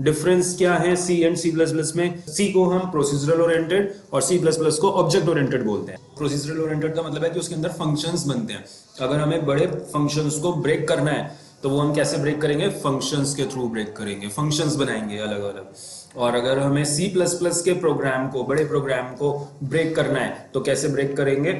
Difference क्या है सी and C plus plus में? सी को हम प्रोसीजरल ओरिएंटेड और सी प्लस प्लस को ऑब्जेक्ट ओरिएंटेड बोलते हैं। प्रोसीजरल ओरिएंटेड का मतलब है कि उसके अंदर फंक्शंस बनते हैं। अगर हमें बड़े फंक्शंस को ब्रेक करना है तो वो हम कैसे ब्रेक करेंगे? फंक्शंस के थ्रू ब्रेक करेंगे, फंक्शंस बनाएंगे अलग अलग। और अगर हमें सी प्लस प्लस के प्रोग्राम को, बड़े प्रोग्राम को ब्रेक करना है तो कैसे ब्रेक करेंगे?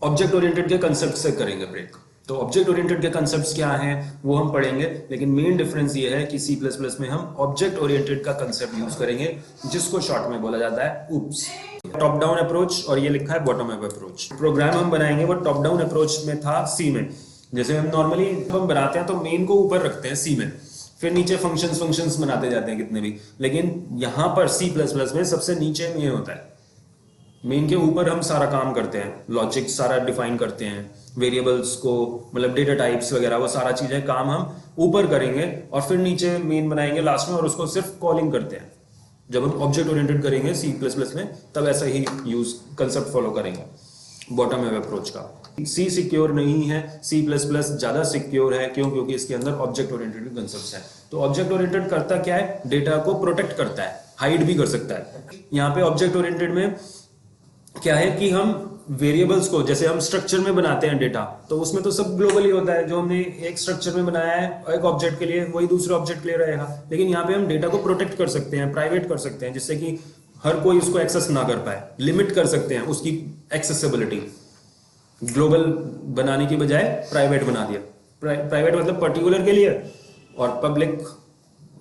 ऑब्जेक्ट ओरिएंटेड के कंसेप्ट से करेंगे ब्रेक। तो ऑब्जेक्ट ओरिएंटेड के कंसेप्ट्स क्या हैं वो हम पढ़ेंगे, लेकिन मेन डिफरेंस ये है कि C++ में हम ऑब्जेक्ट ओरिएंटेड का कंसेप्ट यूज करेंगे, जिसको शॉर्ट में बोला जाता है ऊप्स। टॉप डाउन अप्रोच और ये लिखा है बॉटम अप अप्रोच। प्रोग्राम हम बनाएंगे वो टॉप डाउन अप्रोच में था सी में। जैसे हम नॉर्मली हम बनाते हैं तो मेन को ऊपर रखते हैं सी में, फिर नीचे फंक्शंस बनाते जाते हैं कितने भी। लेकिन यहाँ पर C++ में सबसे नीचे में होता है, मेन के ऊपर हम सारा काम करते हैं, लॉजिक सारा डिफाइन करते हैं, वेरिएबल्स को मतलब डेटा टाइप्स वगैरह वो सारा चीजें काम हम ऊपर करेंगे और फिर नीचे मेन बनाएंगे लास्ट में और उसको सिर्फ कॉलिंग करते हैं। जब हम ऑब्जेक्ट ओरिएंटेड करेंगे C++ में तब ऐसा ही यूज कंसेप्ट फॉलो करेंगे बॉटम अप अप्रोच का। सी सिक्योर नहीं है, C++ ज्यादा सिक्योर है। क्यों? क्योंकि इसके अंदर ऑब्जेक्ट ओरिएंटेड कंसेप्ट्स है। तो ऑब्जेक्ट ओरिएंटेड करता क्या है? डेटा को प्रोटेक्ट करता है, हाइड भी कर सकता है। यहाँ पे ऑब्जेक्ट ओरिएंटेड में क्या है कि हम वेरिएबल्स को, जैसे हम स्ट्रक्चर में बनाते हैं डेटा, तो उसमें तो सब ग्लोबली होता है। जो हमने एक स्ट्रक्चर में बनाया है एक ऑब्जेक्ट के लिए, वही दूसरे ऑब्जेक्ट के लिए रहेगा। लेकिन यहाँ पे हम डेटा को प्रोटेक्ट कर सकते हैं, प्राइवेट कर सकते हैं, जिससे कि हर कोई उसको एक्सेस ना कर पाए। लिमिट कर सकते हैं उसकी एक्सेसिबिलिटी। ग्लोबल बनाने की बजाय प्राइवेट बना दिया। प्राइवेट मतलब पर्टिकुलर के लिए, और पब्लिक,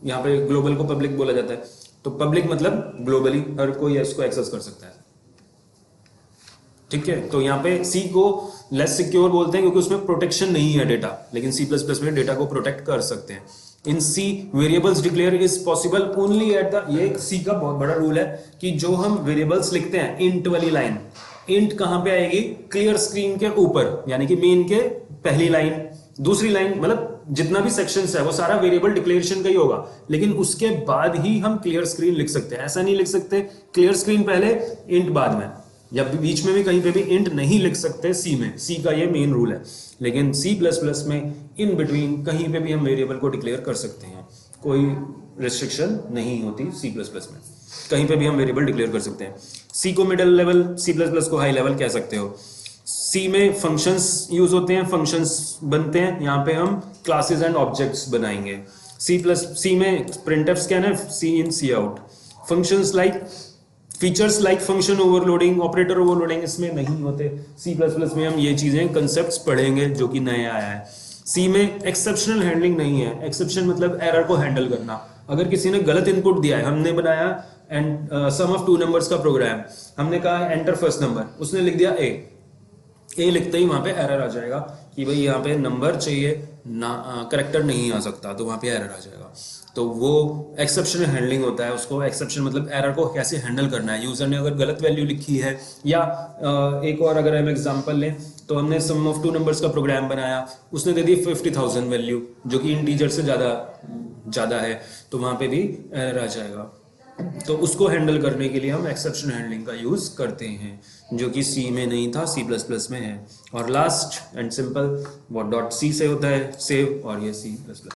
यहाँ पे ग्लोबल को पब्लिक बोला जाता है। तो पब्लिक मतलब ग्लोबली हर कोई इसको एक्सेस कर सकता है। ठीक है, तो यहाँ पे सी को लेस सिक्योर बोलते हैं क्योंकि उसमें प्रोटेक्शन नहीं है डेटा, लेकिन C++ में डेटा को प्रोटेक्ट कर सकते हैं। In C variables declare is possible only at the, ये सी का बहुत बड़ा रूल है कि जो हम वेरिएबल्स लिखते हैं, इंट वाली लाइन, इंट कहां पे आएगी? क्लियर स्क्रीन के ऊपर, यानी कि मेन के पहली लाइन, दूसरी लाइन, मतलब जितना भी सेक्शंस है वो सारा वेरिएबल डिक्लेरेशन का ही होगा। लेकिन उसके बाद ही हम क्लियर स्क्रीन लिख सकते हैं। ऐसा नहीं लिख सकते क्लियर स्क्रीन पहले इंट बाद में, या बीच में भी कहीं पे भी इंट नहीं लिख सकते सी में। सी का ये मेन रूल है। लेकिन C++ में इन बिटवीन कहीं पे भी हम वेरिएबल को डिक्लेयर कर सकते हैं, कोई रिस्ट्रिक्शन नहीं होती C++ में, कहीं पे भी हम वेरिएबल डिक्लेयर कर सकते हैं। सी को मिडिल लेवल, C++ को हाई लेवल कह सकते हो। सी में फंक्शंस यूज होते हैं, फंक्शंस बनते हैं। यहाँ पे हम क्लासेस एंड ऑब्जेक्ट्स बनाएंगे। सी में printf स्कैन है, C in C out. Functions like features like function overloading, operator overloading इसमें नहीं होते। C++ में हम ये चीजें कंसेप्ट्स पढ़ेंगे जो कि नया आया है। सी में एक्सेप्शनल हैंडलिंग नहीं है। एक्सेप्शन मतलब एरर को हैंडल करना। अगर किसी ने गलत इनपुट दिया है, हमने बनाया and sum of two numbers का प्रोग्राम, हमने कहा एंटर फर्स्ट नंबर, उसने लिख दिया ए लिखते ही वहां पे एरर आ जाएगा कि भाई यहाँ पे नंबर चाहिए ना, करेक्टर नहीं आ सकता, तो वहां पे एरर आ जाएगा। तो वो एक्सेप्शनल हैंडलिंग होता है। उसको एक्सेप्शन मतलब एरर को कैसे हैंडल करना है। यूजर ने अगर गलत वैल्यू लिखी है, या एक और अगर हम एग्जांपल लें तो हमने सम ऑफ टू नंबर्स का प्रोग्राम बनाया, उसने दे दी 50,000 वैल्यू जो कि इंटीजर से ज्यादा है, तो वहां पे भी एरर आ जाएगा। तो उसको हैंडल करने के लिए हम एक्सेप्शन हैंडलिंग का यूज करते हैं, जो कि सी में नहीं था, C++ में है। और लास्ट एंड सिंपल वो .c से होता है, सेव, और ये C++।